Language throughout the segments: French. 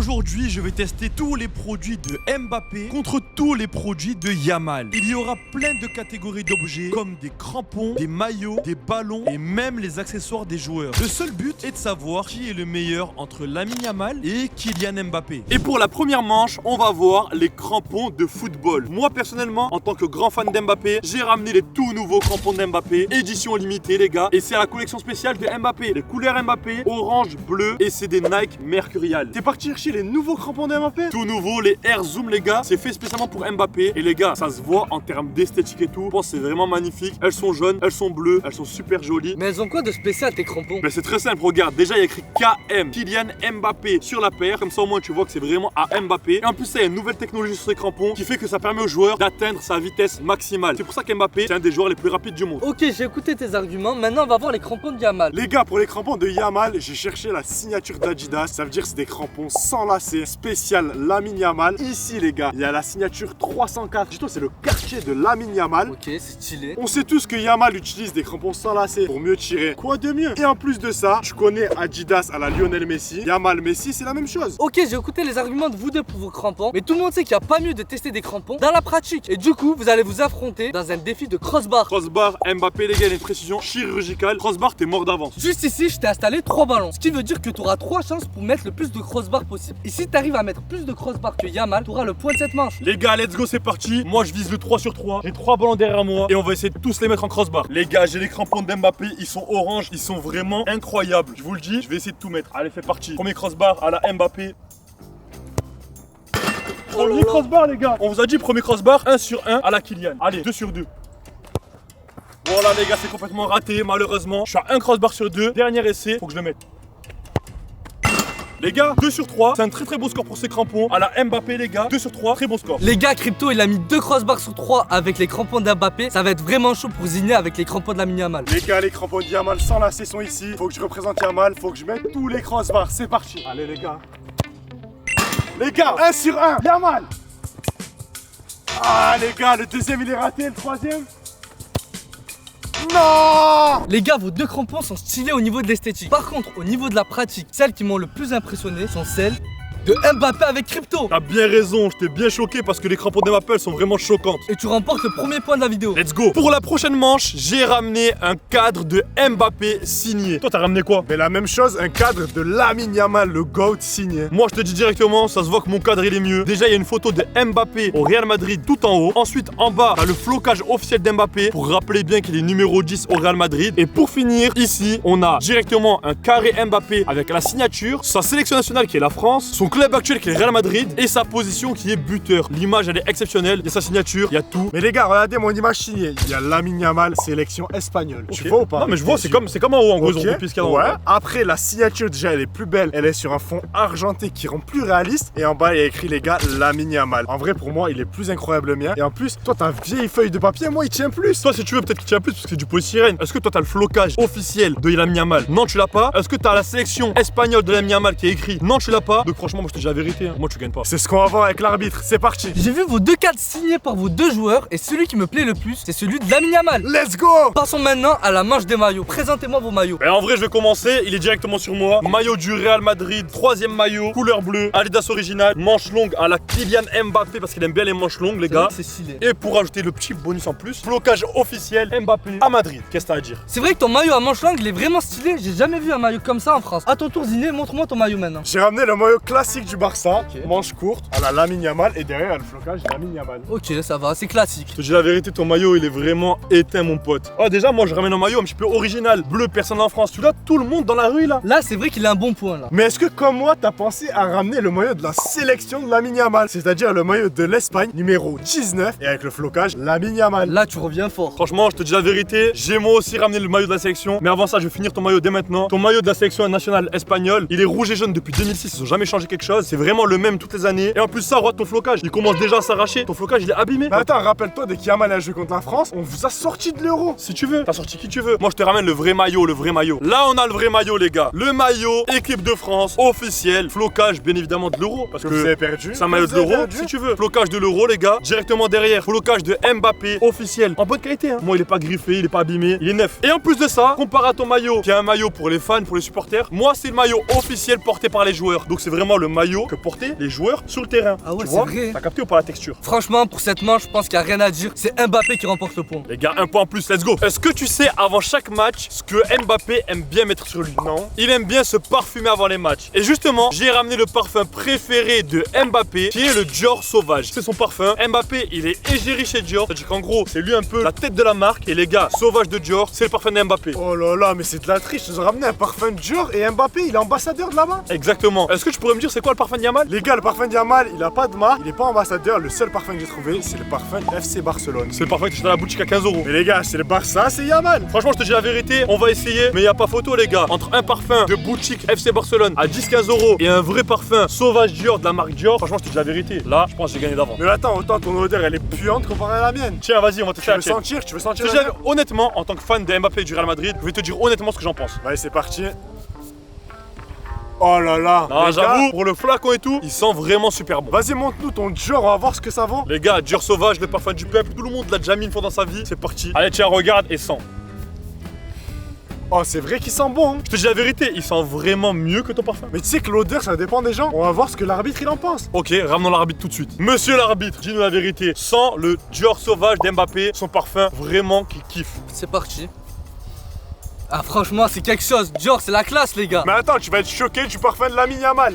Aujourd'hui, je vais tester tous les produits de Mbappé contre tous les produits de Yamal. Il y aura plein de catégories d'objets comme des crampons, des maillots, des ballons et même les accessoires des joueurs. Le seul but est de savoir qui est le meilleur entre Lamine Yamal et Kylian Mbappé. Et pour la première manche, on va voir les crampons de football. Moi personnellement, en tant que grand fan d'Mbappé, j'ai ramené les tout nouveaux crampons d'Mbappé, édition limitée les gars. Et c'est la collection spéciale de Mbappé. Les couleurs Mbappé, orange, bleu et c'est des Nike Mercurial. T'es parti chercher les nouveaux crampons d'Mbappé? Tout nouveau, les Air Zoom les gars, c'est fait spécialement pour Mbappé. Et les gars, ça se voit en termes d'esthétique et tout. Je pense que c'est vraiment magnifique. Elles sont jaunes, elles sont bleues, elles sont super jolies. Mais elles ont quoi de spécial tes crampons? Ben c'est très simple, regarde, déjà il y a écrit KM, Kylian Mbappé sur la paire. Comme ça au moins tu vois que c'est vraiment à Mbappé. Et en plus ça, il y a une nouvelle technologie sur ces crampons qui fait que ça permet au joueur d'atteindre sa vitesse maximale. C'est pour ça qu'Mbappé, c'est un des joueurs les plus rapides du monde. Ok, j'ai écouté tes arguments, maintenant on va voir les crampons de Yamal. Les gars, pour les crampons de Yamal, j'ai cherché la signature d'Adidas. Ça veut dire que c'est des crampons sans lacets, spécial Lamine Yamal. Ici les gars, il y a la signature 304. Dis-toi, c'est le quartier de Lamine Yamal. Ok, c'est stylé. On sait tous que Yamal utilise des crampons sans lacets pour mieux tirer. Quoi de mieux? Et en plus de ça, tu connais Adidas à la Lionel Messi. Yamal Messi, c'est la même chose. Ok, j'ai écouté les arguments de vous deux pour vos crampons, mais tout le monde sait qu'il n'y a pas mieux de tester des crampons dans la pratique. Et du coup, vous allez vous affronter dans un défi de crossbar. Crossbar, Mbappé les gars, il y a une précision chirurgicale. Crossbar, t'es mort d'avance. Juste ici, je t'ai installé 3 ballons, ce qui veut dire que tu auras 3 chances pour mettre le plus de crossbar possible. Et si tu arrives à mettre plus de crossbar que Yamal, tu auras le point de cette manche. Les gars, let's go, c'est parti. Moi, je vise le 3 sur 3. J'ai 3 ballons derrière moi et on va essayer de tous les mettre en crossbar. Les gars, j'ai les crampons d'Mbappé. Ils sont orange. Ils sont vraiment incroyables. Je vous le dis, je vais essayer de tout mettre. Allez, c'est parti. Premier crossbar à la Mbappé. Premier crossbar, les gars. On vous a dit premier crossbar 1 sur 1 à la Kylian. Allez, 2 sur 2. Voilà, les gars, c'est complètement raté, malheureusement. Je suis à 1 crossbar sur 2. Dernier essai, faut que je le mette. Les gars, 2 sur 3, c'est un très bon score pour ces crampons. À la Mbappé les gars, 2 sur 3, très bon score. Les gars, Crypto il a mis 2 crossbars sur 3 avec les crampons d'Mbappé. Ça va être vraiment chaud pour ziner avec les crampons de Lamine Yamal. Les gars, les crampons de Yamal sans lacets sont ici. Faut que je représente Yamal, faut que je mette tous les crossbars. C'est parti. Allez les gars. Les gars, 1 sur 1, Yamal. Ah les gars, le deuxième il est raté, le troisième. Non! Les gars, vos 2 crampons sont stylés au niveau de l'esthétique. Par contre, au niveau de la pratique, celles qui m'ont le plus impressionné sont celles de Mbappé avec Crypto. T'as bien raison, j'étais bien choqué parce que les crampons d'Mbappé elles sont vraiment choquantes. Et tu remportes le premier point de la vidéo. Let's go. Pour la prochaine manche, j'ai ramené un cadre de Mbappé signé. Toi, t'as ramené quoi? Mais la même chose, un cadre de Lamine Yamal, le GOAT signé. Moi, je te dis directement, ça se voit que mon cadre il est mieux. Déjà, il y a une photo de Mbappé au Real Madrid tout en haut. Ensuite, en bas, t'as le flocage officiel d'Mbappé pour rappeler bien qu'il est numéro 10 au Real Madrid. Et pour finir, ici, on a directement un carré Mbappé avec la signature, sa sélection nationale qui est la France, son club actuel qui est le Real Madrid et sa position qui est buteur. L'image elle est exceptionnelle, il y a sa signature, il y a tout. Mais les gars, regardez mon image signée. Il y a Lamine Yamal, sélection espagnole. Okay. Tu vois ou pas? Non mais je vois, c'est comme en haut en gros, ils ont copié ce qu'il y a en haut. Ouais. Après la signature déjà elle est plus belle, elle est sur un fond argenté qui rend plus réaliste. Et en bas il y a écrit les gars Lamine Yamal. En vrai pour moi il est plus incroyable le mien. Et en plus toi t'as une vieille feuille de papier, moi il tient plus. Toi si tu veux peut-être qu'il tient plus parce que c'est du polystyrène. Est-ce que toi t'as le flocage officiel de Lamine Yamal? Non tu l'as pas. Est-ce que t'as la sélection espagnole de Lamine Yamal qui est écrit? Non tu l'as pas. Donc franchement moi je te dis la vérité, hein. Moi tu gagnes pas. C'est ce qu'on va voir avec l'arbitre, c'est parti. J'ai vu vos 2 cadres signés par vos 2 joueurs et celui qui me plaît le plus, c'est celui de Lamine Yamal. Let's go. Passons maintenant à la manche des maillots. Présentez-moi vos maillots. Et en vrai je vais commencer, il est directement sur moi. Maillot du Real Madrid, 3ème maillot, couleur bleue, Adidas original, manche longue à la Kylian Mbappé parce qu'il aime bien les manches longues les gars. C'est stylé. Et pour ajouter le petit bonus en plus, flocage officiel Mbappé à Madrid. Qu'est-ce que t'as à dire? C'est vrai que ton maillot à manche longue il est vraiment stylé. J'ai jamais vu un maillot comme ça en France. À ton tour Ziné, montre-moi ton maillot maintenant. J'ai ramené le maillot classique du Barça, Ok. manche courte, à la Lamine Yamal et derrière il y a le flocage de Lamine Yamal. Ok, ça va, c'est classique. Je te dis la vérité, ton maillot il est vraiment éteint mon pote. Ah déjà moi je ramène un maillot un petit peu original, bleu, personne en France. Tu l'as tout le monde dans la rue là. Là, c'est vrai qu'il a un bon point là. Mais est-ce que comme moi t'as pensé à ramener le maillot de la sélection de Lamine Yamal, c'est-à-dire le maillot de l'Espagne numéro 19 et avec le flocage Lamine Yamal? Là, tu reviens fort. Franchement, je te dis la vérité, j'ai moi aussi ramené le maillot de la sélection. Mais avant ça, je vais finir ton maillot dès maintenant. Ton maillot de la sélection nationale espagnole, il est rouge et jaune depuis 2006, ils ont jamais changé quelque chose. C'est vraiment le même toutes les années. Et en plus ça, regarde ton flocage, il commence déjà à s'arracher. Ton flocage il est abîmé. Mais attends, rappelle-toi dès qu'Yamal a joué contre la France, on vous a sorti de l'euro. Si tu veux, t'as sorti qui tu veux. Moi je te ramène le vrai maillot, le vrai maillot. Là on a le vrai maillot les gars. Le maillot équipe de France officiel, flocage bien évidemment de l'euro parce Que que vous avez perdu. c'est un maillot de l'euro si tu veux. Flocage de l'euro les gars. Directement derrière, flocage de Mbappé officiel en bonne qualité hein. Moi il est pas griffé, il est pas abîmé, il est neuf. Et en plus de ça, comparé à ton maillot qui est un maillot pour les fans, pour les supporters, moi c'est le maillot officiel porté par les joueurs. Donc c'est vraiment le le maillot que portaient les joueurs sur le terrain. Ah ouais, Tu c'est vois vrai. T'as capté ou pas la texture? Franchement, pour cette manche, je pense qu'il n'y a rien à dire. C'est Mbappé qui remporte le point. Les gars, un point en plus, let's go. Est-ce que tu sais avant chaque match ce que Mbappé aime bien mettre sur lui? Non. Il aime bien se parfumer avant les matchs. Et justement, j'ai ramené le parfum préféré de Mbappé, qui est le Dior Sauvage. C'est son parfum. Mbappé, il est égérie chez Dior. C'est-à-dire qu'en gros, c'est lui un peu la tête de la marque. Et les gars, Sauvage de Dior, c'est le parfum de Mbappé. Oh là là, mais c'est de la triche. Ils ont ramené un parfum Dior et Mbappé, il est ambassadeur de là-bas. Exactement. Est-ce que tu pourrais me dire c'est quoi le parfum de Yamal? Les gars, le parfum Yamal, il a pas de marque, il est pas ambassadeur. Le seul parfum que j'ai trouvé, c'est le parfum FC Barcelone. C'est le parfum que tu achètes à la boutique à 15 €. Mais les gars, c'est le Barça, c'est Yamal. Franchement, je te dis la vérité, on va essayer, mais il y a pas photo, les gars. Entre un parfum de boutique FC Barcelone à 10-15 € et un vrai parfum Sauvage Dior de la marque Dior, franchement, je te dis la vérité. Là, je pense que j'ai gagné d'avant. Mais attends, autant ton odeur, elle est puante comparée à la mienne. Tiens, vas-y, on va tester Tu la veux tienne. sentir? Tu veux sentir Je te la dis mienne? honnêtement, en tant que fan de Mbappé et du Real Madrid, je vais te dire honnêtement ce que j'en pense. Allez, c'est parti. Oh là là. Non, les j'avoue, gars, pour le flacon et tout, il sent vraiment super bon. vas-y, montre-nous ton Dior, on va voir ce que ça vaut. Les gars, Dior Sauvage, le parfum du peuple, tout le monde l'a déjà mis une fois dans sa vie, c'est parti. Allez, tiens, regarde et sens. Oh, c'est vrai qu'il sent bon. Hein. Je te dis la vérité, il sent vraiment mieux que ton parfum. Mais tu sais que l'odeur, ça dépend des gens. On va voir ce que l'arbitre il en pense. Ok, ramenons l'arbitre tout de suite. Monsieur l'arbitre, dis-nous la vérité. Sans le Dior Sauvage d'Mbappé, son parfum vraiment qu'il kiffe. C'est parti. Ah, franchement, c'est quelque chose. Dior, c'est la classe, les gars. Mais attends, tu vas être choqué du parfum de Lamine Yamal.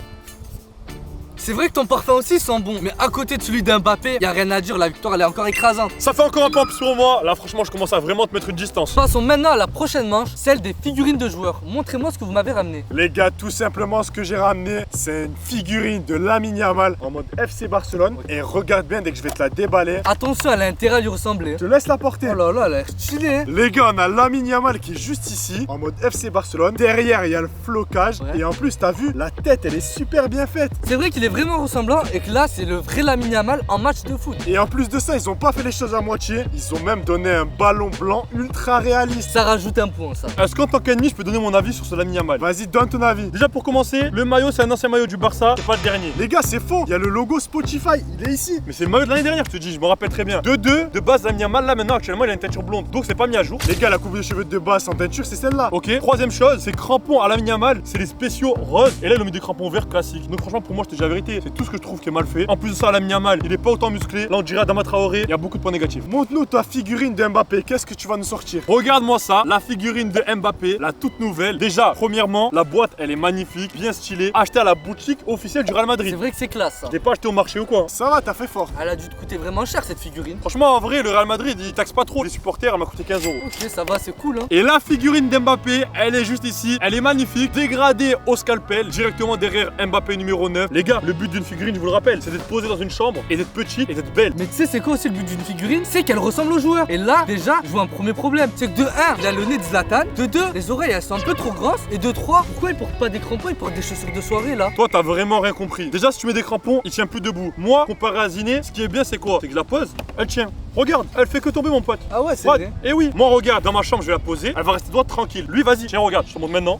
C'est vrai que ton parfum aussi sent bon, mais à côté de celui d'Mbappé, y a rien à dire, la victoire elle est encore écrasante. Ça fait encore un point en plus pour moi. Là, franchement, je commence à vraiment te mettre une distance. Passons maintenant à la prochaine manche, celle des figurines de joueurs. Montrez-moi ce que vous m'avez ramené. Les gars, tout simplement, ce que j'ai ramené, c'est une figurine de Lamine Yamal en mode FC Barcelone. Et regarde bien, dès que je vais te la déballer, Attention, elle a intérêt à lui ressembler. je te laisse la porter. Oh là là, elle a l'air stylée. Hein. Les gars, on a Lamine Yamal qui est juste ici, en mode FC Barcelone. Derrière, il y a le flocage. Ouais. Et en plus, t'as vu, la tête, elle est super bien faite. C'est vrai qu'il est vraiment ressemblant et que là, c'est le vrai Lamine Yamal en match de foot. Et en plus de ça, ils ont pas fait les choses à moitié. Ils ont même donné un ballon blanc ultra réaliste. Ça rajoute un point, ça. Est-ce qu'en tant qu'ennemi, je peux donner mon avis sur ce Lamine Yamal? Vas-y, donne ton avis. Déjà pour commencer, le maillot c'est un ancien maillot du Barça, c'est pas le dernier. Les gars, c'est faux. Il y a le logo Spotify, il est ici. Mais c'est le maillot de l'année dernière, je te dis, je me rappelle très bien. De base, Lamine Yamal là maintenant actuellement il a une teinture blonde, donc c'est pas mis à jour. Les gars, la coupe de cheveux de base en teinture, c'est celle-là. Ok, troisième chose, c'est crampons à Lamine Yamal, c'est les spéciaux roses. Et là, ils ont mis des crampons verts classiques. Donc, franchement, pour moi, je te dis la vérité, c'est tout ce que je trouve qui est mal fait. En plus de ça, Lamine Yamal, il est pas autant musclé. Là, on dirait Adama Traoré, il y a beaucoup de points négatifs. Montre-nous ta figurine de Mbappé. Qu'est-ce que tu vas nous sortir? Regarde-moi ça, la figurine de Mbappé, la toute nouvelle. Déjà, premièrement, la boîte, elle est magnifique, bien stylée. Achetée à la boutique officielle du Real C'est Madrid. vrai que c'est classe, ça. Je l'ai pas acheté au marché ou quoi. Ça va, t'as fait fort. Elle a dû te coûter vraiment cher, cette figurine. Franchement, en vrai, le Real Madrid, il taxe pas trop les supporters, elle m'a coûté 15 €. Ok, ça va, c'est cool, hein. Et la figurine d'Mbappé, elle est juste ici. Elle est magnifique, dégradée au scalpel, directement derrière Mbappé numéro 9. Les gars, le but d'une figurine, je vous le rappelle, c'est d'être posé dans une chambre et d'être petite et d'être belle. Mais tu sais, c'est quoi aussi le but d'une figurine? C'est qu'elle ressemble au joueur. Et là, déjà, je vois un premier problème. C'est que de 1, il a le nez de Zlatan. De 2, les oreilles, elles sont un peu trop grosses. Et de 3, pourquoi il porte pas des crampons? Il porte des chaussures de soirée, là. Toi, t'as vraiment rien compris. Déjà, si tu mets des crampons, il tient plus debout. Moi, comparé à Ziné, ce qui est bien, c'est quoi? C'est que je la pose, elle tient. Regarde, elle fait que tomber, mon pote. Ah ouais, c'est Ouais, vrai. et oui, moi, regarde, dans ma chambre, je vais la poser. Elle va rester droite tranquille. Lui, vas-y, tiens, regarde, je te montre maintenant.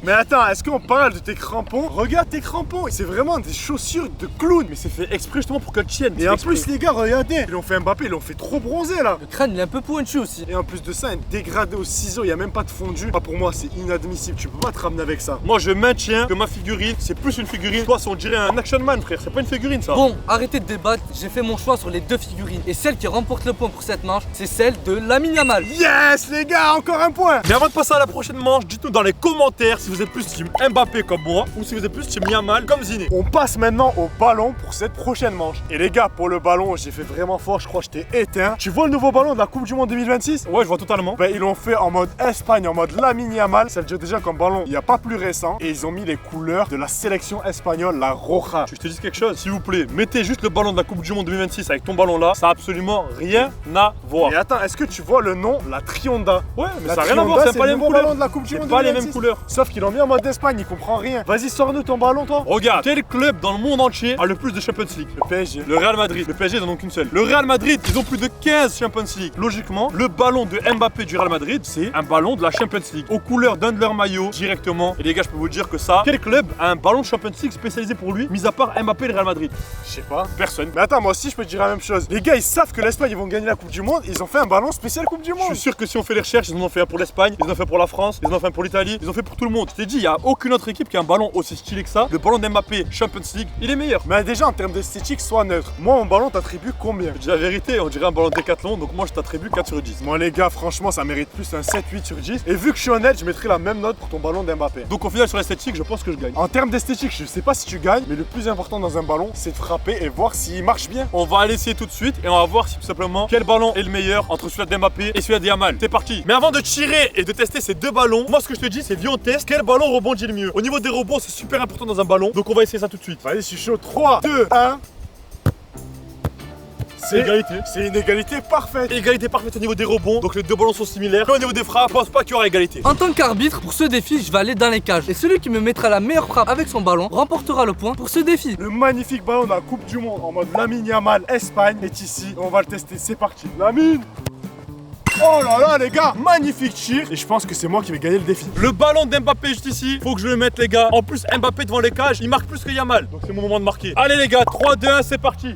Mais attends, est-ce qu'on parle de tes crampons? Regarde tes crampons, c'est vraiment des chaussures de clown. Mais c'est fait exprès justement pour qu'elle tienne. Et en plus, les gars, regardez, ils l'ont fait Mbappé, ils l'ont fait trop bronzer là. Le crâne, il est un peu pointu aussi. Et en plus de ça, un dégradé au ciseau, il n'y a même pas de fondu. Ah, pour moi, c'est inadmissible, tu peux pas te ramener avec ça. moi, je maintiens que ma figurine, c'est plus une figurine. Toi, on dirait un action man, frère. C'est pas une figurine, ça. Bon, arrêtez de débattre. J'ai fait mon choix sur les deux figurines. Et celle qui remporte le point pour cette manche, c'est celle de Lamine Yamal. Yes, les gars, encore un point. Mais avant de passer à la prochaine manche, dites-nous dans les commentaires si vous êtes plus team Mbappé comme moi ou si vous êtes plus team Yamal comme Ziné. On passe maintenant au ballon pour cette prochaine manche. Et les gars, pour le ballon, j'ai fait vraiment fort, je crois que je t'ai éteint. Tu vois le nouveau ballon de la Coupe du Monde 2026? Ouais, je vois totalement. Ben, ils l'ont fait en mode Espagne, en mode Lamine Yamal. Ça veut dire déjà comme ballon, il n'y a pas plus récent. Et ils ont mis les couleurs de la sélection espagnole, la Roja. Je te dis quelque chose, s'il vous plaît, mettez juste le ballon de la Coupe du Monde 2026 avec ton ballon là, ça a absolument rien à voir. Et attends, est-ce que tu vois le nom? La Trionda. Ouais, mais La ça a rien à voir, Trionda, c'est pas les le mêmes nouveau ballon couleurs. de la Coupe du C'est Monde pas les 2026. mêmes couleurs. Sauf qu'ils l'ont mis en mode Espagne, il comprend rien. Vas-y, sors-nous ton ballon, toi. Regarde, quel club dans le monde entier a le plus de Champions League? Le PSG. Le Real Madrid. Le PSG, ils en ont qu'une seule. Le Real Madrid, ils ont plus de 15 Champions League. Logiquement, le ballon de Mbappé du Real Madrid, c'est un ballon de la Champions League. Aux couleurs d'un de leurs maillots, directement. Et les gars, je peux vous dire que ça, quel club a un ballon de Champions League spécialisé pour lui, mis à part Mbappé et le Real Madrid? Je sais pas. Personne. Mais attends, moi aussi, je peux te dire la même chose. Les gars, ils savent que l'Espagne, ils vont gagner la Coupe du Monde. Ils ont fait un ballon spécial Coupe du Je Monde. suis sûr que si on fait les recherches, ils en ont fait un pour l'Espagne, ils en ont fait pour la France, ils en ont fait un pour l'Italie, ils en ont fait pour tout le monde. Je t'ai dit, il y a aucune autre équipe qui a un ballon aussi stylé que ça. Le ballon d'Mbappé, Champions League, il est meilleur. Mais déjà en termes d'esthétique, sois neutre. Moi, mon ballon t'attribue combien? Je dis la vérité, on dirait un ballon Décathlon, donc moi je t'attribue 4 sur 10. Moi, les gars, franchement, ça mérite plus un 7-8 sur 10. Et vu que je suis honnête, je mettrai la même note pour ton ballon d'Mbappé. Donc au final, sur l'esthétique, je pense que je gagne. En termes d'esthétique, je sais pas si tu gagnes, mais le plus important dans un ballon, c'est de frapper et voir s'il marche bien. On va aller essayer tout de suite et on va voir si tout simplement quel ballon est le meilleur entre celui d'Mbappé et celui de Yamal. C'est parti. Mais avant de tirer et de tester ces deux ballons, moi ce que je te dis, c'est viens on teste quel ballon rebondit le mieux. Au niveau des rebonds, c'est super important dans un ballon, donc on va essayer ça tout de suite. Vas-y, je suis chaud. 3, 2, 1. C'est égalité. C'est une égalité parfaite. Égalité parfaite au niveau des rebonds, donc les deux ballons sont similaires. Mais au niveau des frappes, je pense pas qu'il y aura égalité. En tant qu'arbitre, pour ce défi, je vais aller dans les cages. Et celui qui me mettra la meilleure frappe avec son ballon remportera le point pour ce défi. Le magnifique ballon de la Coupe du Monde en mode Lamine Yamal Espagne est ici. On va le tester, c'est parti. Lamine. Oh là là les gars, magnifique tir. Et je pense que c'est moi qui vais gagner le défi. Le ballon d'Mbappé juste ici, faut que je le mette les gars. En plus Mbappé devant les cages, il marque plus que Yamal. Donc c'est mon moment de marquer. Allez les gars, 3, 2, 1, c'est parti.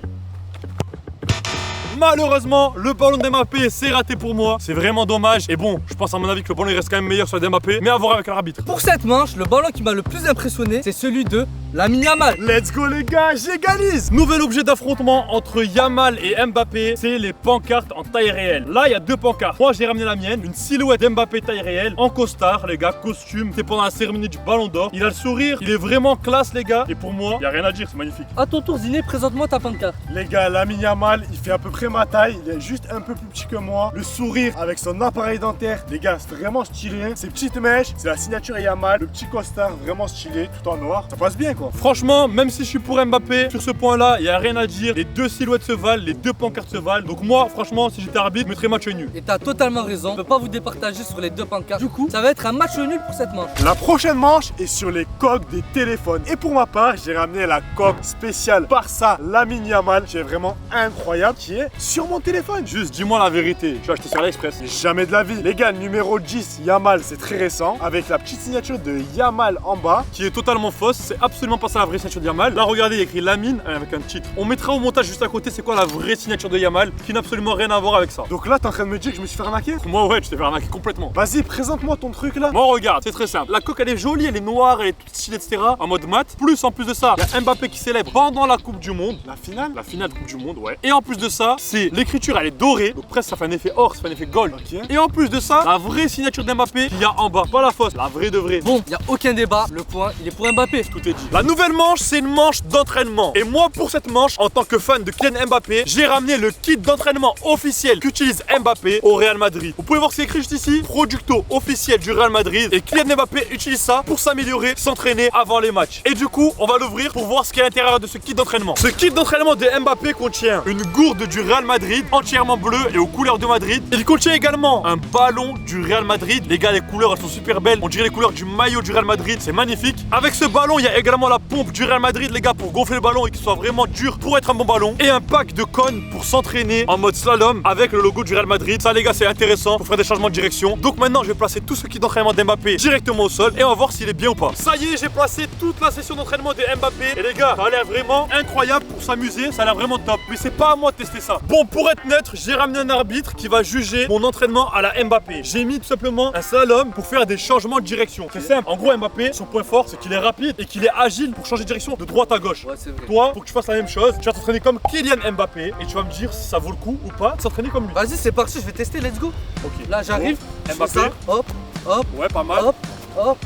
Malheureusement, le ballon d'Mbappé c'est raté pour moi. C'est vraiment dommage. Et bon, je pense à mon avis que le ballon il reste quand même meilleur sur le d'Mbappé. Mais à voir avec l'arbitre. Pour cette manche, le ballon qui m'a le plus impressionné, c'est celui de Lamine Yamal. Let's go les gars, j'égalise. Nouvel objet d'affrontement entre Yamal et Mbappé, c'est les pancartes en taille réelle. Là, il y a deux pancartes. Moi, j'ai ramené la mienne, une silhouette d'Mbappé taille réelle, en costard, les gars, costume. C'est pendant la cérémonie du Ballon d'Or. Il a le sourire, il est vraiment classe, les gars. Et pour moi, il y a rien à dire, c'est magnifique. À ton tour, Ziné, présente-moi ta pancarte. Les gars, Lamine Yamal, il fait à peu près ma taille. Il est juste un peu plus petit que moi. Le sourire avec son appareil dentaire. Les gars, c'est vraiment stylé. Ses petites mèches, c'est la signature Yamal. Le petit costard, vraiment stylé, tout en noir. Ça passe bien quoi. Franchement, même si je suis pour Mbappé, sur ce point-là, il n'y a rien à dire. Les deux silhouettes se valent, les deux pancartes se valent. Donc moi, franchement, si j'étais arbitre, je mettrais match nul. Et t'as totalement raison, je peux pas vous départager sur les deux pancartes. Du coup, ça va être un match nul pour cette manche. La prochaine manche est sur les coques des téléphones. Et pour ma part, j'ai ramené la coque spéciale Barça Lamine Yamal, qui est vraiment incroyable, qui est sur mon téléphone. Juste, dis-moi la vérité. Tu as acheté sur AliExpress. Mais jamais de la vie. Les gars, le numéro 10 Yamal, c'est très récent, avec la petite signature de Yamal en bas. Qui est totalement fausse. C'est absolument pas ça la vraie signature de Yamal. Là, regardez, il y a écrit Lamine avec un titre. On mettra au montage juste à côté c'est quoi la vraie signature de Yamal, qui n'a absolument rien à voir avec ça. Donc là, t'es en train de me dire que je me suis fait arnaquer? Moi, ouais, tu t'es fait arnaquer complètement. Vas-y, présente-moi ton truc là. Moi, regarde, c'est très simple. La coque, elle est jolie, elle est noire, elle est toute stylée, etc. En mode mat. Plus, en plus de ça, il y a Mbappé qui célèbre pendant la Coupe du Monde. La finale? La finale de Coupe du Monde, ouais. Et en plus de ça, c'est l'écriture, elle est dorée. Donc presque, ça fait un effet or, ça fait un effet gold. Ok. Et en plus de ça, la vraie signature d'Mbappé qu'il y a en bas. Pas la fausse, la vraie de vraie. Bon, y a aucun débat, le point, il est pour Mbappé. Tout est dit. La nouvelle manche, c'est une manche d'entraînement. Et moi, pour cette manche, en tant que fan de Kylian Mbappé, j'ai ramené le kit d'entraînement officiel qu'utilise Mbappé au Real Madrid. Vous pouvez voir ce qui est écrit juste ici. Producto officiel du Real Madrid. Et Kylian Mbappé utilise ça pour s'améliorer, s'entraîner avant les matchs. Et du coup, on va l'ouvrir pour voir ce qu'il y a à l'intérieur de ce kit d'entraînement. Ce kit d'entraînement de Mbappé contient une gourde du Real Madrid entièrement bleue et aux couleurs de Madrid. Il contient également un ballon du Real Madrid. Les gars, les couleurs, elles sont super belles. On dirait les couleurs du maillot du Real Madrid. C'est magnifique. Avec ce ballon, il y a également la pompe du Real Madrid, les gars, pour gonfler le ballon et qu'il soit vraiment dur pour être un bon ballon. Et un pack de cônes pour s'entraîner en mode slalom avec le logo du Real Madrid. Ça, les gars, c'est intéressant pour faire des changements de direction. Donc maintenant, je vais placer tout ce kit d'entraînement d'Mbappé directement au sol et on va voir s'il est bien ou pas. Ça y est, j'ai placé toute la session d'entraînement de Mbappé. Et les gars, ça a l'air vraiment incroyable pour s'amuser. Ça a l'air vraiment top. Mais c'est pas à moi de tester ça. Bon, pour être neutre, j'ai ramené un arbitre qui va juger mon entraînement à la Mbappé. J'ai mis tout simplement un slalom pour faire des changements de direction. C'est simple. En gros, Mbappé, son point fort, c'est qu'il est rapide et qu'il est agile pour changer de direction de droite à gauche. Ouais, c'est vrai. Toi, faut que tu fasses la même chose. Tu vas t'entraîner comme Kylian Mbappé et tu vas me dire si ça vaut le coup ou pas de s'entraîner comme lui. Vas-y, c'est parti, je vais tester, let's go. Ok. Là, j'arrive. Bon, je Mbappé. fais ça. Hop, hop, Ouais, pas mal. hop, hop,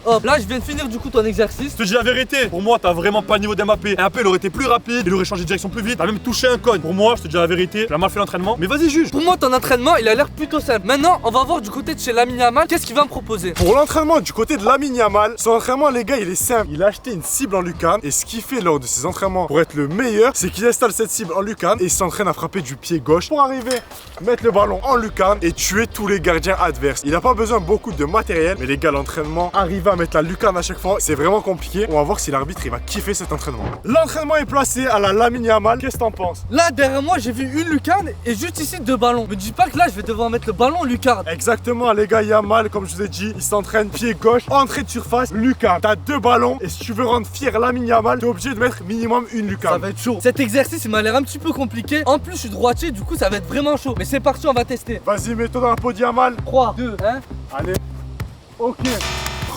hop. Là, je viens de finir du coup ton exercice. Je te dis la vérité, pour moi t'as vraiment pas le niveau d'Mbappé. Mbappé il aurait été plus rapide, il aurait changé de direction plus vite, t'as même touché un cône. Pour moi, je te dis la vérité, tu as mal fait l'entraînement, mais vas-y juge. Pour moi, ton entraînement, il a l'air plutôt simple. Maintenant, on va voir du côté de chez Lamine Yamal, qu'est-ce qu'il va me proposer. Pour l'entraînement du côté de Lamine Yamal, son entraînement les gars il est simple. Il a acheté une cible en lucarne et ce qu'il fait lors de ses entraînements pour être le meilleur, c'est qu'il installe cette cible en lucarne et il s'entraîne à frapper du pied gauche pour arriver, mettre le ballon en lucarne et tuer tous les gardiens adverses. Il n'a pas besoin beaucoup de matériel, mais les gars l'entraînement, arriver à mettre la lucarne à chaque fois, c'est vraiment compliqué. On va voir si l'arbitre il va kiffer cet entraînement. L'entraînement est placé à la Lamine Yamal. Qu'est-ce que t'en penses? Là, derrière moi, j'ai vu une lucarne et juste ici deux ballons. Me dis pas que là, je vais devoir mettre le ballon en lucarne. Exactement les gars, Yamal, comme je vous ai dit, il s'entraîne pied gauche, entrée de surface, lucarne. T'as deux ballons et si tu veux rendre fier Lamine Yamal, t'es obligé de mettre minimum une Ça lucarne. va être chaud. Cet exercice, il m'a l'air un petit peu compliqué. En plus, je suis droitier, du coup, ça va être vraiment chaud. Mais c'est parti, on va tester. Vas-y, mets-toi dans la peau de Yamal. 3, 2, 1. Allez. Ok.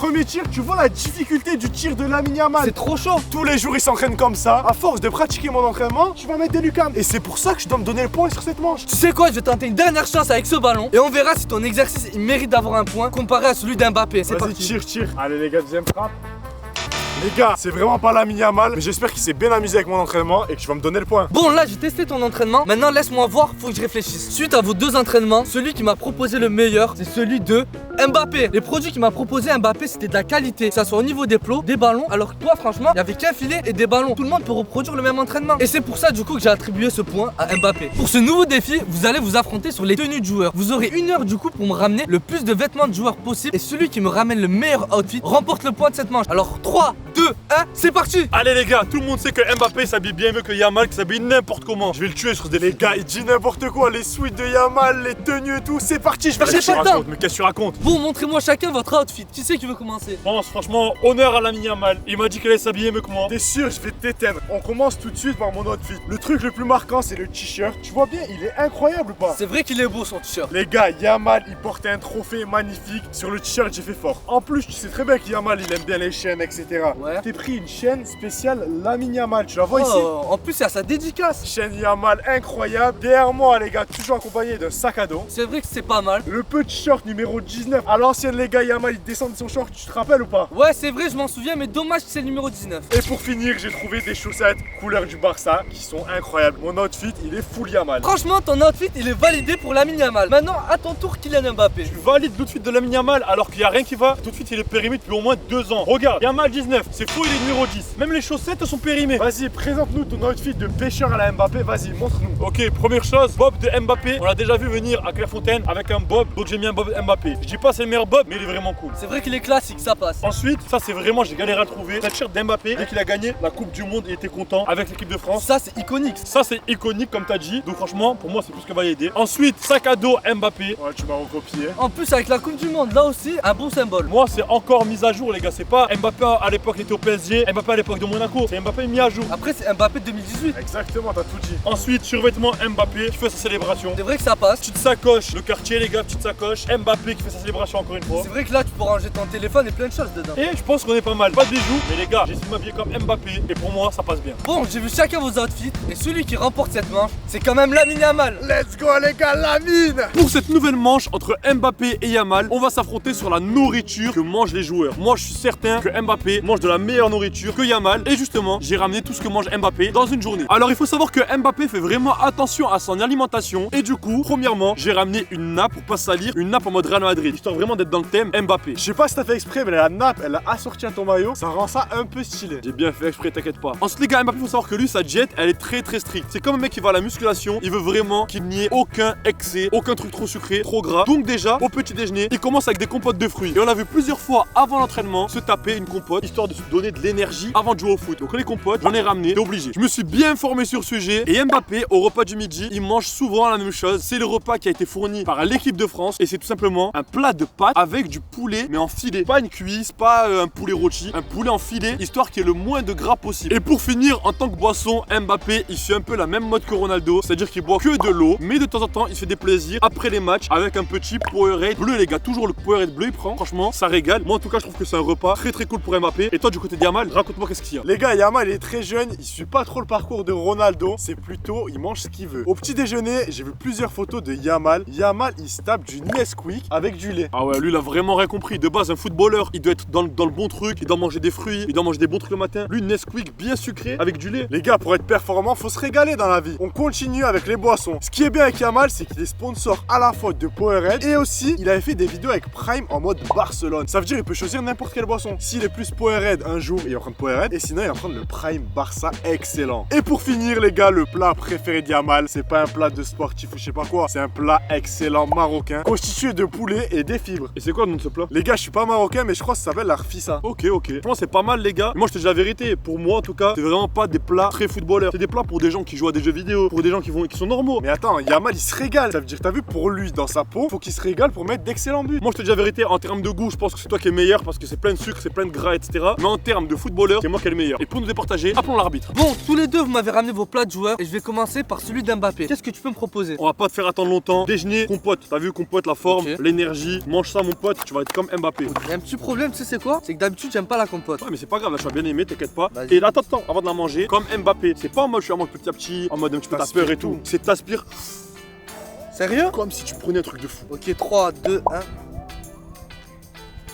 premier tir, tu vois la difficulté du tir de Lamine Yamal. C'est trop chaud. Tous les jours, il s'entraîne comme ça. À force de pratiquer mon entraînement, tu vas mettre des lucarnes. Et c'est pour ça que je dois me donner le point sur cette manche. Tu sais quoi, je vais tenter une dernière chance avec ce ballon et on verra si ton exercice il mérite d'avoir un point comparé à celui d'Mbappé. C'est Vas-y, parti. tire. Allez les gars, deuxième frappe. Les gars, c'est vraiment pas Lamine Yamal, mais j'espère qu'il s'est bien amusé avec mon entraînement et que tu vas me donner le point. Bon, là j'ai testé ton entraînement. Maintenant laisse-moi voir, faut que je réfléchisse. Suite à vos deux entraînements, celui qui m'a proposé le meilleur, c'est celui de Mbappé. Les produits qu'il m'a proposé Mbappé, c'était de la qualité, que ça soit au niveau des plots, des ballons. Alors que toi, franchement, il y avait qu'un filet et des ballons. Tout le monde peut reproduire le même entraînement. Et c'est pour ça du coup que j'ai attribué ce point à Mbappé. Pour ce nouveau défi, vous allez vous affronter sur les tenues de joueurs. Vous aurez 1 heure du coup pour me ramener le plus de vêtements de joueurs possible. Et celui qui me ramène le meilleur outfit remporte le point de cette manche. Alors 3, 2, 1, c'est parti. Allez les gars, tout le monde sait que Mbappé s'habille bien mieux que Yamal, qui s'habille n'importe comment. Je vais le tuer sur ce défi. Les gars, il dit n'importe quoi, les suites de Yamal, les tenues et tout. C'est parti, je vais J'ai pas le temps. Mais qu'est-ce que tu racontes? Bon, montrez-moi chacun votre outfit. Qui c'est qui veut commencer? Franchement, honneur à Lamine Yamal. Il m'a dit qu'elle allait s'habiller mieux que moi. T'es sûr, je vais t'éteindre. On commence tout de suite par mon outfit. Le truc le plus marquant, c'est le t-shirt. Tu vois bien, il est incroyable ou pas? C'est vrai qu'il est beau son t-shirt. Les gars, Yamal, il portait un trophée magnifique. Sur le t-shirt, j'ai fait fort. En plus, tu sais très bien que Yamal, il aime bien les chaînes, etc. Ouais. T'es pris une chaîne spéciale Lamine Yamal. Tu la vois ici? Oh, en plus, il y a sa dédicace. Chaîne Yamal incroyable. Derrière moi, les gars, toujours accompagné d'un sac à dos. C'est vrai que c'est pas mal. Le petit short numéro 19. À l'ancienne, les gars, Yamal, il descend de son short. Tu te rappelles ou pas? Ouais, c'est vrai, je m'en souviens, mais dommage que c'est le numéro 19. Et pour finir, j'ai trouvé des chaussettes couleur du Barça qui sont incroyables. Mon outfit, il est full Yamal. Franchement, ton outfit, il est validé pour Lamine Yamal. Maintenant, à ton tour, Kylian Mbappé. Tu valides tout de suite de Lamine Yamal alors qu'il n'y a rien qui va. Tout de suite, il est périmé depuis au moins 2 ans. Regarde, Yamal 19, c'est faux, il est numéro 10. Même les chaussettes sont périmées. Vas-y, présente-nous ton outfit de pêcheur à la Mbappé. Vas-y, montre-nous. Ok, première chose, Bob de Mbappé. On l'a déjà vu venir à Clairefontaine avec un Bob, donc j'ai mis un Bob Mbappé. Je dis pas c'est le meilleur Bob, mais il est vraiment cool. C'est vrai qu'il est classique, ça passe. Ensuite, ça c'est vraiment, j'ai galéré à le trouver. Cette shirt d'Mbappé, dès qu'il a gagné la Coupe du Monde, il était content avec l'équipe de France. Ça, c'est iconique. Ça c'est iconique comme t'as dit, donc franchement pour moi c'est plus que validé. Ensuite, sac à dos Mbappé. Ouais, tu m'as recopié. En plus, avec la Coupe du Monde, là aussi, un bon symbole. Moi c'est encore mis à jour les gars, c'est pas Mbappé à l'époque il était au PSG, Mbappé à l'époque de Monaco, c'est Mbappé mis à jour. Après, c'est Mbappé 2018. Exactement, t'as tout dit. Ensuite, survêtement Mbappé qui fait sa célébration. C'est vrai que ça passe. Petite sacoche, le quartier les gars, petite sacoche. Mbappé qui fait sa célébration encore une fois. C'est vrai que là, tu peux ranger ton téléphone et plein de choses dedans. Et je pense qu'on est pas mal. Pas de bijoux, mais les gars, j'ai essayé de m'habiller comme Mbappé et pour moi ça passe bien. Bon, j'ai vu chacun vos outfits et celui qui remporte cette manche, c'est quand même Lamine Yamal. Let's go les gars, Lamine. Pour cette nouvelle manche entre Mbappé et Yamal, on va s'affronter sur la nourriture que mangent les joueurs. Moi je suis certain que Mbappé mange de la meilleure nourriture que Yamal et justement j'ai ramené tout ce que mange Mbappé dans une journée. Alors il faut savoir que Mbappé fait vraiment attention à son alimentation et du coup, premièrement, j'ai ramené une nappe pour pas salir, une nappe en mode Real Madrid, histoire vraiment d'être dans le thème Mbappé. Je sais pas si t'as fait exprès, mais la nappe, elle a assorti à ton maillot. Ça rend ça un peu stylé. J'ai bien fait exprès, t'inquiète pas. Ensuite les gars, Mbappé, faut savoir que lui, sa diète, elle est très stricte. C'est comme un mec qui va à la musculation, il veut vraiment qu'il n'y ait aucun excès, aucun truc trop sucré, trop gras. Donc déjà, au petit déjeuner, il commence avec des compotes de fruits. Et on a vu plusieurs fois avant l'entraînement se taper une compote, histoire de se donner de l'énergie avant de jouer au foot. Donc les compotes, j'en ai ramené, t'es obligé. Je me suis bien informé sur ce sujet. Et Mbappé, au repas du midi, il mange souvent la même chose. C'est le repas qui a été fourni par l'équipe de France. Et c'est tout simplement un plat de pâtes avec du poulet, mais en filet. Pas une cuisse, pas un poulet rôti, un poulet en filet, histoire qu'il y ait le moins de gras possible. Et pour finir, en tant que boisson, Mbappé, il suit un peu la même mode que Ronaldo, c'est-à-dire qu'il boit que de l'eau, mais de temps en temps, il se fait des plaisirs après les matchs avec un petit Powerade bleu, les gars. Toujours le Powerade bleu, il prend. Franchement, ça régale. Moi, en tout cas, je trouve que c'est un repas très cool pour Mbappé. Et toi, du côté de Yamal, raconte-moi qu'est-ce qu'il y a. Les gars, Yamal il est très jeune, il suit pas trop le parcours de Ronaldo, c'est plutôt il mange ce qu'il veut. Au petit déjeuner, j'ai vu plusieurs photos de Yamal. Yamal, il se tape du Nesquik avec du lait. Ah ouais, lui il a vraiment rien compris. De base, un footballeur, il doit être dans le bon truc, il doit manger des fruits, il doit manger des bons trucs le matin. Lui, Nesquik bien sucré avec du lait. Les gars, pour être performant, faut se régaler dans la vie. On continue avec les boissons. Ce qui est bien avec Yamal, c'est qu'il est sponsor à la fois de Powerade et aussi il avait fait des vidéos avec Prime en mode Barcelone. Ça veut dire qu'il peut choisir n'importe quelle boisson. S'il est plus Powerade un jour, il va prendre Powerade et sinon il va prendre le Prime Barça excellent. Et pour finir les gars, le plat préféré de Yamal, c'est pas un plat de sportif ou je sais pas quoi, c'est un plat excellent marocain constitué de poulet et des fibres. Et c'est quoi le nom de ce plat? Les gars, je suis pas marocain mais je crois que ça s'appelle la rfissa. Ok. Franchement, c'est pas mal les gars. Moi, je te dis la vérité. Pour moi, en tout cas, c'est vraiment pas des plats très footballeurs. C'est des plats pour des gens qui jouent à des jeux vidéo, pour des gens qui sont normaux. Mais attends, Yamal il se régale. Ça veut dire, t'as vu, pour lui, dans sa peau, faut qu'il se régale pour mettre d'excellents buts. Moi, je te dis la vérité. En termes de goût, je pense que c'est toi qui es meilleur parce que c'est plein de sucre, c'est plein de gras, etc. Mais en termes de footballeur, c'est moi qui est le meilleur. Et pour nous départager, appelons l'arbitre. Bon, tous les deux, vous m'avez ramené vos plats de joueurs et je vais commencer par celui d'Mbappé. Qu'est-ce que tu peux me proposer? On va pas te faire attendre longtemps. Déjeuner, compote. T'as vu, compote, la forme, Ok. l'énergie, Vas-y, mange ça mon pote, tu vas être comme Mbappé. Il y a un petit problème, tu sais c'est quoi? C'est que d'habitude j'aime pas la compote. Ouais mais c'est pas grave, là tu vas bien aimer, t'inquiète pas. Vas-y. Et là, attends, avant de la manger, comme Mbappé, c'est pas en mode je suis en mode petit à petit, en mode un petit peu t'as peur et tout. C'est t'aspires Sérieux? comme si tu prenais un truc de fou. Ok, 3, 2, 1.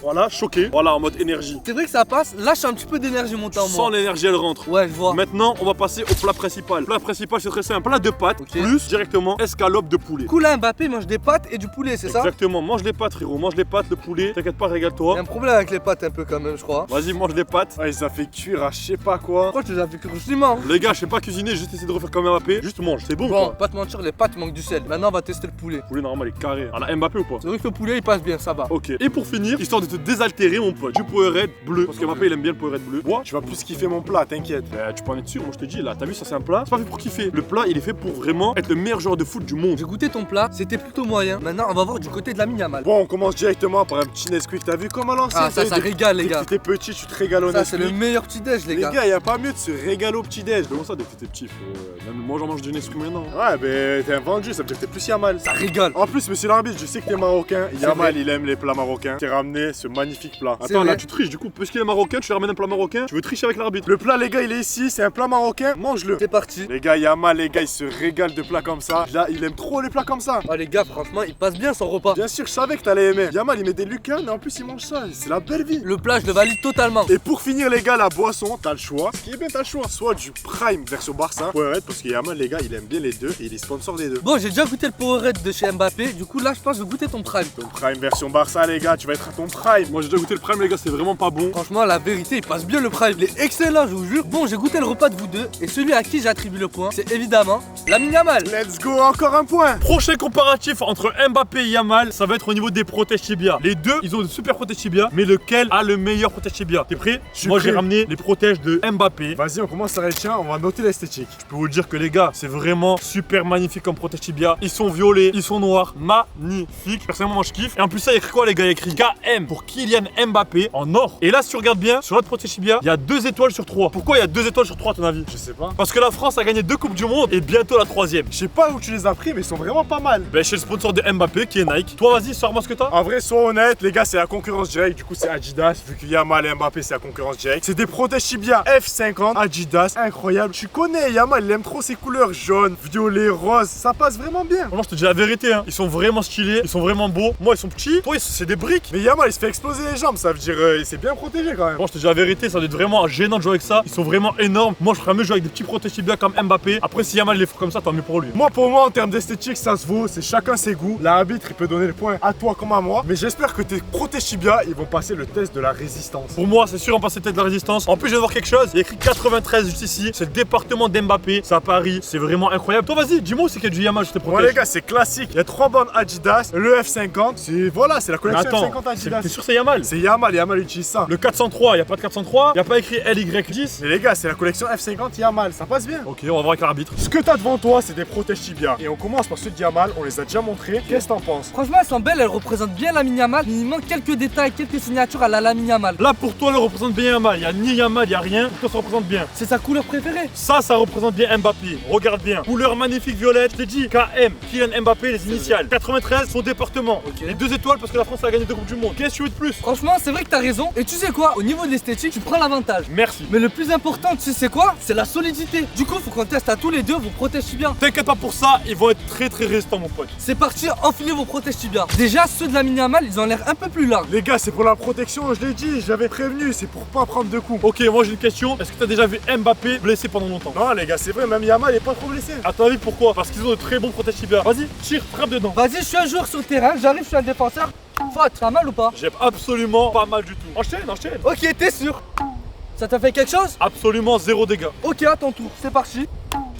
Voilà, choqué. Voilà, en mode énergie. C'est vrai que ça passe, lâche un petit peu d'énergie monter en Sans moi. l'énergie, elle rentre. Ouais, je vois. Maintenant, on va passer au plat principal. Le plat principal, c'est très simple. Un plat de pâtes, Ok. plus directement escalope de poulet. Du coup là Mbappé mange des pâtes et du poulet, c'est ça? Exactement, mange les pâtes, frérot. Mange les pâtes, le poulet. T'inquiète pas, Il y a régale-toi. un problème avec les pâtes un peu quand même, je crois. Vas-y, mange les pâtes. Ouais, ça fait cuire à je sais pas quoi. Pourquoi tu les as fait crucement? Les gars, je sais pas cuisiner, juste essayer de refaire comme Mbappé. Juste mange, c'est bon. Bon, Quoi. pas te mentir, les pâtes manquent du sel. Maintenant on va tester le poulet. Le poulet normal est carré. À la Mbappé ou pas? C'est vrai que le poulet il passe bien, ça va. Ok. Et pour finir, histoire de te désaltérer, mon pote, du Powerade bleu. Parce que Mbappé, il aime bien le Powerade bleu. Bois. Tu vas plus kiffer mon plat, t'inquiète. Tu peux en être sûr, moi je te dis là, t'as vu ça c'est un plat, c'est pas fait pour kiffer. Le plat il est fait pour vraiment être le meilleur joueur de foot du monde. J'ai goûté ton plat, c'était plutôt moyen. Maintenant on va voir du côté de la Yamal. Bon, on commence directement par un petit Nesquik. T'as vu comment l'ancien? Ah ça régale les gars. T'étais petit, tu te régales au Ça c'est Nesquik. le meilleur petit déj les Les gars. gars, y a pas mieux de se régaler au petit-déj. Comment ça dès que t'étais petit frérot? Même moi j'en mange du Nesquik maintenant. Ouais, ben t'es un vendu, ça veut dire que t'es plus Yamal. Ça régale. En plus, monsieur l'arbitre, je sais que t'es marocain. C'est Yamal, vrai. il aime les plats marocains. T'es ramené ce magnifique plat. C'est Attends là vrai. tu triches du coup, parce qu'il est marocain, tu lui ramènes un plat marocain, tu veux tricher avec l'arbitre. Le plat, les gars, il est ici. C'est un plat marocain. Mange-le. C'est parti. Les gars, Yamal, les gars, il se régale de plats comme ça. Là, il aime trop les plats comme ça. Ah les gars franchement il passe bien son repas. Bien sûr, je savais que t'allais aimer. Yamal, il met des lucas, mais en plus, il mange ça. C'est la belle vie. Le plat je le valide totalement. Et pour finir, les gars, la boisson, t'as le choix. Ce qui est bien, t'as le choix. Soit du Prime version Barça. Ouais, parce que Yamal, les gars, il aime bien les deux et il est sponsor des deux. Bon j'ai déjà goûté le Powerade de chez Mbappé. Du coup là je pense que je vais goûter ton prime. Ton Prime version Barça, les gars, tu vas être à ton Prime. Moi j'ai déjà goûté le prime les gars, c'est vraiment pas bon. Franchement la vérité il passe bien le prime. Il est excellent je vous jure. Bon j'ai goûté le repas de vous deux. Et celui à qui j'attribue le point c'est évidemment la Yamal. Let's go, encore un point. Prochain comparatif entre Mbappé et Yamal, ça va être au niveau des protèges tibia. Les deux, ils ont de super protèges tibia, mais lequel a le meilleur protège tibia? T'es prêt? suis Moi j'ai prêt. ramené les protèges de Mbappé. Vas-y, on commence avec les tiens, on va noter l'esthétique. Je peux vous dire que les gars, c'est vraiment super magnifique comme protège tibia. Ils sont violets, ils sont noirs, magnifique. Personnellement, moi je kiffe. Et en plus, ça, il y a écrit quoi, les gars? Il y a écrit KM pour Kylian Mbappé en or. Et là, si tu regardes bien, sur notre protège tibia, il y a 2 étoiles sur 3. Pourquoi il y a 2 étoiles sur 3 à ton avis? Je sais pas. Parce que la France a gagné 2 Coupes du Monde et bientôt la 3ème. Je sais pas où tu les as pris, mais ils sont vraiment pas mal. Ben, chez le sponsor de Mbappé qui est Nike. Toi, vas-y, sors-moi ce que t'as. En vrai, sois honnête, les gars, c'est la concurrence directe. Du coup, c'est Adidas. Vu que Yamal et Mbappé, c'est la concurrence directe. C'est des protèges tibia F50 Adidas. Incroyable. Tu connais, Yamal, il aime trop ces couleurs jaune, violet, rose. Ça passe vraiment bien. Moi, je te dis la vérité, hein. Ils sont vraiment stylés, ils sont vraiment beaux. Moi, ils sont petits. Toi, c'est des briques. Mais Yamal, il se fait exploser les jambes. Ça veut dire, il s'est bien protégé quand même. Bon, je te dis la vérité, ça doit être vraiment gênant de jouer avec ça. Ils sont vraiment énormes. Moi, je ferais mieux jouer avec des petits protèges tibia comme Mbappé. Après, si Yamal les fait comme ça, tant mieux pour lui. Moi, pour moi, en termes d'esthétique, ça se vaut. C'est chacun ses goûts. L'arbitre, il peut donner le point à toi comme à moi. Mais j'espère que tes protèges tibia, ils vont passer le test de la résistance. Pour moi, c'est sûr, on passe tête de la résistance. En plus, je viens de voir quelque chose. Il y a écrit 93 juste ici. C'est le département d'Mbappé. C'est à Paris. C'est vraiment incroyable. Toi, vas-y, dis-moi où c'est qu'il y a du Yamal, je te Moi, protège. les gars, c'est classique. Il y a 3 bandes Adidas. Le F50, c'est voilà, c'est la Mais collection attends, F50 Adidas. t'es sûr que c'est Yamal? C'est Yamal, Yamal utilise ça. Le 403, il n'y a pas de 403. Il n'y a pas écrit LY10. Mais les gars, c'est la collection F50 Yamal, ça passe bien. Ok, on va voir avec l'arbitre. Ce que t'as devant toi, c'est des protèges tibia. Et on commence par ceux de Yamal, on les a déjà montrés. Qu'est-ce que t'en penses? Franchement elles sont belles, elles représentent bien la Yamal. Mais il manque quelques détails, quelques signatures à la Yamal. Là, pour toi, le représente bien Yamal. Il n'y a ni Yamal, il n'y a rien. Pour toi, ça représente bien. C'est sa couleur préférée. Ça représente bien Mbappé. Regarde bien. Couleur magnifique violette. Je t'ai dit, KM, Kylian Mbappé, les initiales. 93, son département. Ok. Les 2 étoiles parce que la France a gagné 2 Coupes du Monde. Qu'est-ce que tu veux de plus? Franchement c'est vrai que t'as raison. Et tu sais quoi, au niveau de l'esthétique tu prends l'avantage. Merci. Mais le plus important tu sais c'est quoi? C'est la solidité. Du coup faut qu'on teste à tous les deux vos protèges tibia. T'inquiète pas pour ça, ils vont être très résistants, mon pote. C'est parti, enfilez vos protèges tibia. Déjà ceux de la Yamal ils ont l'air un peu plus larges. Les gars, c'est pour la protection, je l'ai dit, j'avais prévenu, c'est pour pas prendre de coups. Ok, moi j'ai une question. Est-ce que t'as déjà vu Mbappé blessé pendant longtemps? Non, les gars, c'est vrai, même Yamal est pas trop blessé. À ton avis, pourquoi? Parce qu'ils ont de très bons protèges tibia. Vas-y, tire, frappe dedans. Vas-y je suis un joueur sur le terrain, j'arrive, je suis un défenseur. Faute, t'as mal ou pas? J'ai absolument pas mal du tout. Enchaîne, enchaîne. Ok t'es sûr? Ça t'a fait quelque chose? Absolument 0 dégâts. Ok à ton tour, c'est parti.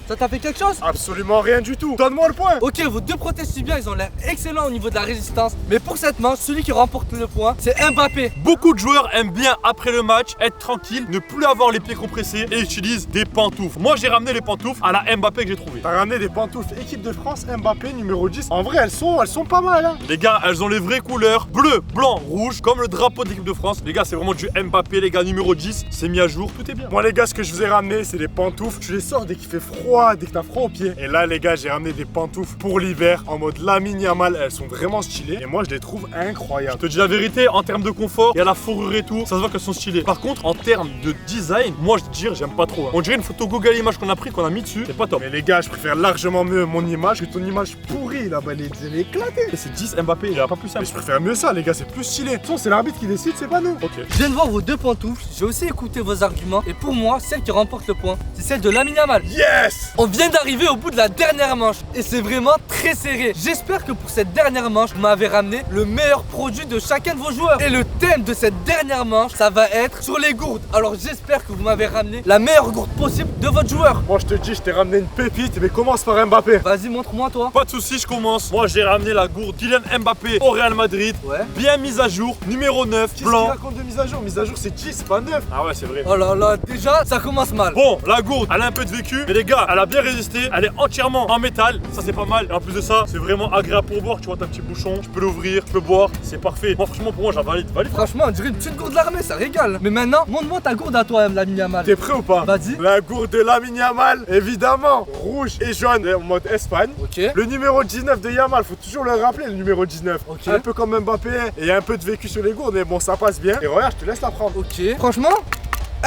Ça t'a fait quelque chose? Absolument rien du tout. Donne-moi le point. Ok, vos deux protèges tibia, ils ont l'air excellents au niveau de la résistance. Mais pour cette manche, celui qui remporte le point, c'est Mbappé. Beaucoup de joueurs aiment bien, après le match, être tranquille, ne plus avoir les pieds compressés et utilisent des pantoufles. Moi, j'ai ramené les pantoufles à la Mbappé que j'ai trouvé. T'as ramené des pantoufles équipe de France Mbappé numéro 10. En vrai, elles sont pas mal, hein. Les gars, elles ont les vraies couleurs bleu, blanc, rouge, comme le drapeau de l'équipe de France. Les gars, c'est vraiment du Mbappé, les gars, numéro 10. C'est mis à jour, tout est bien. Moi, les gars, ce que je vous ai ramené, c'est des pantoufles. Tu les sors dès qu'il fait froid froid, dès que t'as froid aux pieds. Et là les gars, j'ai ramené des pantoufles pour l'hiver en mode Lamine Yamal. Elles sont vraiment stylées et moi je les trouve incroyables. Je te dis la vérité, en termes de confort et à la fourrure et tout, ça se voit qu'elles sont stylées. Par contre, en termes de design, moi je te dis, j'aime pas trop. On dirait une photo Google Images qu'on a pris, qu'on a mis dessus, c'est pas top. Mais les gars, je préfère largement mieux mon image que ton image pourrie là-bas, elle est éclatée. Et c'est 10 Mbappé, il y a pas plus simple. Mais je préfère mieux ça les gars, c'est plus stylé. De toute façon, c'est l'arbitre qui décide, c'est pas nous. Ok. Je viens de voir vos deux pantoufles, j'ai aussi écouté vos arguments et pour moi, celle qui remporte le point, c'est celle de Lamine Yamal. Yes! On vient d'arriver au bout de la dernière manche et c'est vraiment très serré. J'espère que pour cette dernière manche, vous m'avez ramené le meilleur produit de chacun de vos joueurs. Et le thème de cette dernière manche, ça va être sur les gourdes. Alors j'espère que vous m'avez ramené la meilleure gourde possible de votre joueur. Moi je te dis, je t'ai ramené une pépite, mais commence par Mbappé. Vas-y, montre-moi toi. Pas de soucis, je commence. Moi j'ai ramené la gourde Kylian Mbappé au Real Madrid. Ouais. Bien mise à jour, numéro 9, Qu'est-ce qu'il blanc. raconte de mise à jour? Mise à jour c'est 10, pas 9. Ah ouais, c'est vrai. Oh là là, déjà ça commence mal. Bon, la gourde, elle a un peu de vécu, mais les gars, elle a bien résisté. Elle est entièrement en métal, ça c'est pas mal. Et en plus de ça, c'est vraiment agréable pour boire. Tu vois, t'as un petit bouchon, tu peux l'ouvrir, tu peux boire, c'est parfait. Moi, franchement, pour moi, j'en valide. Franchement, on dirait une petite gourde d'armée, ça régale. Mais maintenant, montre-moi ta gourde à toi, Lamine Yamal. T'es prêt ou pas? Vas-y. La gourde de Lamine Yamal, évidemment, rouge et jaune en mode Espagne. Ok. Le numéro 19 de Yamal, faut toujours le rappeler, le numéro 19. Ok. Un peu comme Mbappé, et il y a un peu de vécu sur les gourdes, mais bon, ça passe bien. Et regarde, je te laisse la prendre. Ok. Franchement,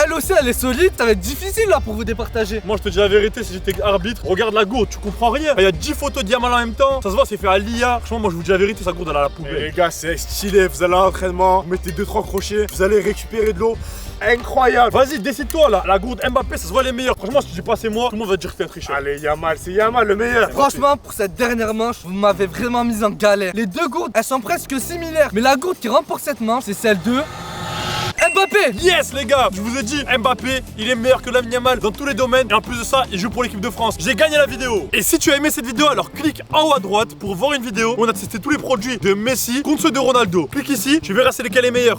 elle aussi, elle est solide. Ça va être difficile là pour vous départager. Moi, je te dis la vérité, si j'étais arbitre, regarde la gourde, tu comprends rien. Il y a 10 photos de Yamal en même temps. Ça se voit, c'est fait à l'IA. Franchement, moi, je vous dis la vérité, sa gourde, elle a la Mais les poubelle. gars, c'est stylé, vous allez à l'entraînement, vous mettez 2-3 crochets, vous allez récupérer de l'eau. Incroyable. Vas-y, décide-toi là. La gourde Mbappé, ça se voit les meilleurs. Franchement, si tu dis pas c'est moi, tout le monde va te dire que t'es un tricheur. Allez, Yamal, c'est Yamal le meilleur. Franchement, pour cette dernière manche, vous m'avez vraiment mis en galère. Les deux gourdes, elles sont presque similaires. Mais la gourde qui remporte cette manche, c'est celle de Mbappé. Yes les gars, je vous ai dit, Mbappé, il est meilleur que Lamine Yamal dans tous les domaines et en plus de ça, il joue pour l'équipe de France. J'ai gagné la vidéo. Et si tu as aimé cette vidéo, alors clique en haut à droite pour voir une vidéo où on a testé tous les produits de Messi contre ceux de Ronaldo. Clique ici, tu verras c'est lesquels les meilleurs.